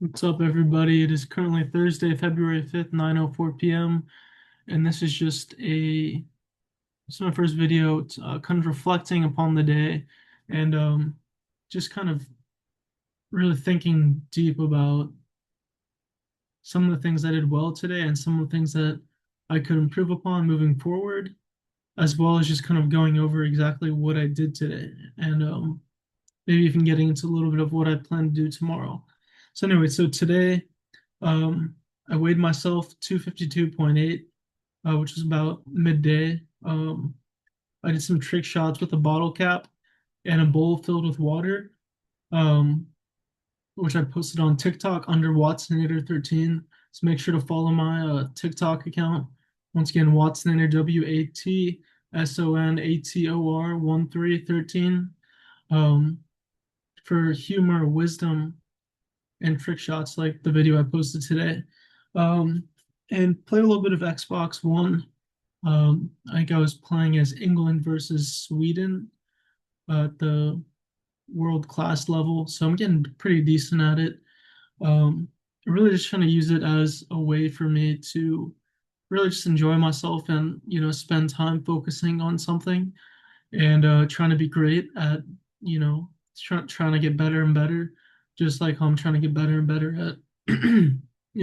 What's up, everybody? It is currently Thursday, February 5th, 9:04 p.m. And this is it's my first video. It's kind of reflecting upon the day and just kind of really thinking deep about some of the things I did well today and some of the things that I could improve upon moving forward, as well as just kind of going over exactly what I did today and maybe even getting into a little bit of what I plan to do tomorrow. So today, Um, I weighed myself 252.8, which was about midday. I did some trick shots with a bottle cap and a bowl filled with water, um, which I posted on TikTok under Watsonator13. So make sure to follow my TikTok account. Once again, Watsonator WATSONATOR 1313 for humor, wisdom, and trick shots like the video I posted today. Um, and played a little bit of Xbox One. I think I was playing as England versus Sweden at the world class level, so I'm getting pretty decent at it. Really just trying to use it as a way for me to really just enjoy myself and spend time focusing on something and trying to be great at trying to get better and better, just like how I'm trying to get better and better at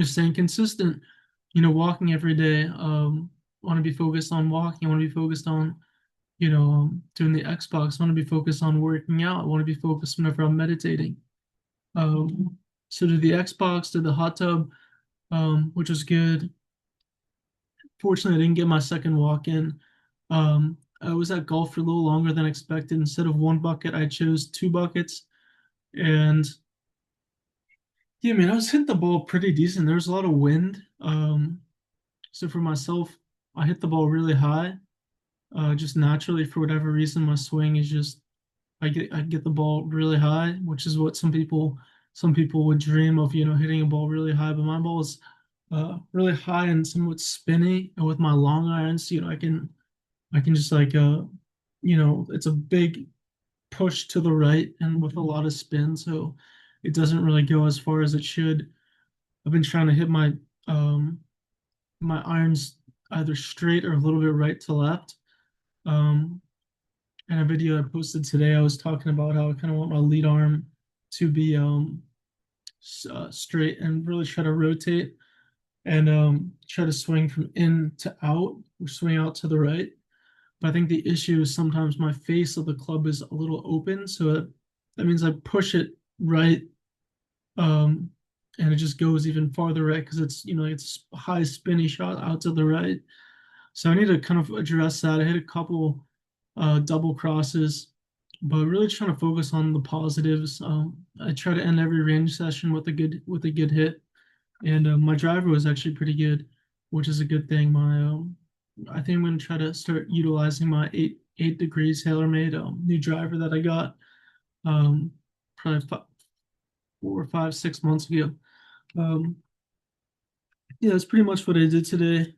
staying consistent, walking every day. Want to be focused on walking. I want to be focused on doing the Xbox. I want to be focused on working out. I want to be focused whenever I'm meditating. So did the Xbox, did the hot tub, which was good. Fortunately, I didn't get my second walk in. I was at golf for a little longer than expected. Instead of one bucket, I chose two buckets. And yeah, man, I was hitting the ball pretty decent. There was a lot of wind. So for myself, I hit the ball really high. Just naturally, for whatever reason, my swing is just I get the ball really high, which is what some people would dream of, hitting a ball really high. But my ball is really high and somewhat spinny. And with my long irons, I can just it's a big push to the right and with a lot of spin, so it doesn't really go as far as it should. I've been trying to hit um my irons either straight or a little bit right to left. Um, in a video I posted today, I was talking about how I kind of want my lead arm to be straight and really try to rotate and try to swing from in to out or swing out to the right. But I think the issue is sometimes my face of the club is a little open, so that means I push it right, um, and it just goes even farther right because it's a high spinny shot out to the right. So I need to kind of address that. I hit a couple double crosses, but really trying to focus on the positives. I try to end every range session with a good hit, and my driver was actually pretty good, which is a good thing. I think I'm going to try to start utilizing my eight degrees TaylorMade new driver that I got probably 4 or 5 6 months ago. Um, yeah, that's pretty much what I did today.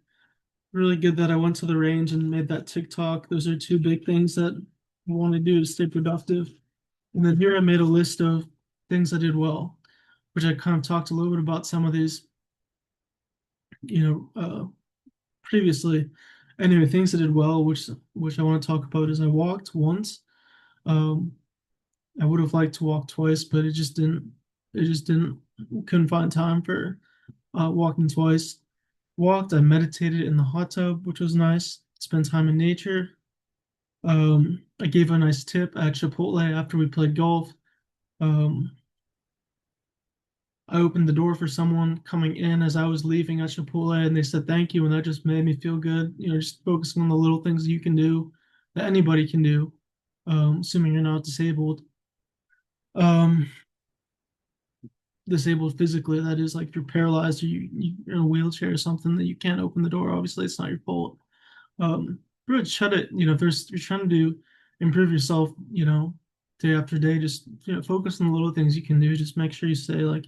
Really good that I went to the range and made that TikTok. Those are two big things that I want to do to stay productive. And then here I made a list of things I did well, which I kind of talked a little bit about some of these, previously. Anyway, things I did well, which I want to talk about, is I walked once. Um, I would have liked to walk twice, but it just didn't. It just didn't. Couldn't find time for walking twice. Walked. I meditated in the hot tub, which was nice. Spent time in nature. I gave a nice tip at Chipotle after we played golf. Um, I opened the door for someone coming in as I was leaving at Chipotle, and they said thank you, and that just made me feel good. Just focusing on the little things you can do that anybody can do, assuming you're not disabled. Um, Disabled physically, that is, like if you're paralyzed or you're in a wheelchair or something that you can't open the door. Obviously, it's not your fault. Really try to, if you're trying to improve yourself, day after day, just focus on the little things you can do. Just make sure you say like,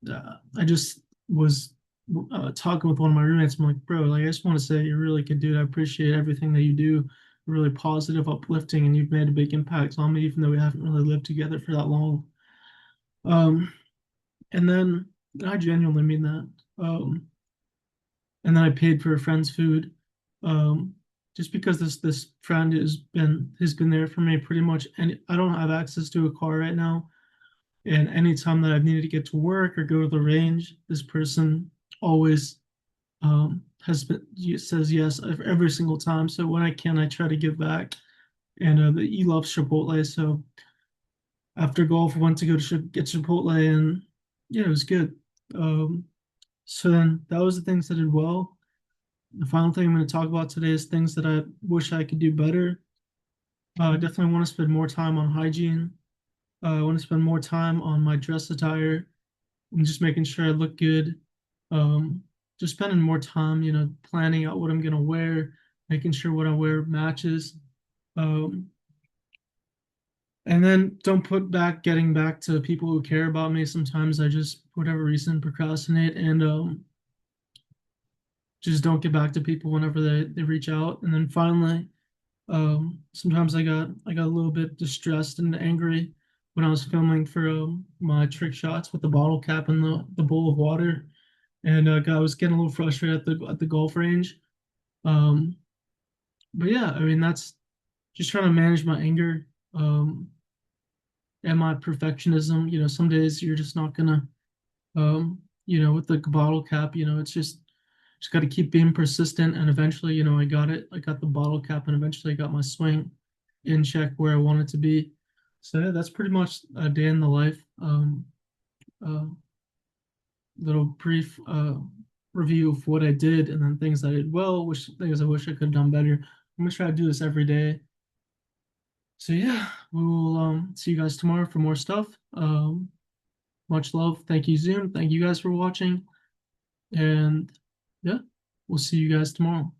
I just was talking with one of my roommates. I'm like, bro, like I just want to say you're really good dude. I appreciate everything that you do. Really positive, uplifting, and you've made a big impact on me, even though we haven't really lived together for that long. Um, and then I genuinely mean that. And then I paid for a friend's food, um, just because this friend has been there for me pretty much. And I don't have access to a car right now, and anytime that I've needed to get to work or go to the range, this person always has been says yes every single time. So when I can, I try to give back. And he loves Chipotle, so after golf, we went to go to get Chipotle, and yeah, it was good. Um, so then that was the things I did well. The final thing I'm going to talk about today is things that I wish I could do better. I definitely want to spend more time on hygiene. I want to spend more time on my dress attire and just making sure I look good. Um, just spending more time, planning out what I'm going to wear, making sure what I wear matches. Um, and then don't put back getting back to people who care about me. Sometimes I just, for whatever reason, procrastinate and just don't get back to people whenever they reach out. And then finally, sometimes I got a little bit distressed and angry when I was filming for my trick shots with the bottle cap and the bowl of water, and I was getting a little frustrated at the golf range. Um, but yeah, I mean that's just trying to manage my anger and my perfectionism. Some days you're just not gonna, with the bottle cap, it's just got to keep being persistent, and eventually, I got it. I got the bottle cap, and eventually, I got my swing in check where I want it to be. So yeah, that's pretty much a day in the life. Uh, Little brief review of what I did, and then things I did well, which things I wish I could have done better. I'm gonna try to do this every day. So yeah, we will see you guys tomorrow for more stuff. Much love. Thank you, Zoom. Thank you guys for watching, and yeah, we'll see you guys tomorrow.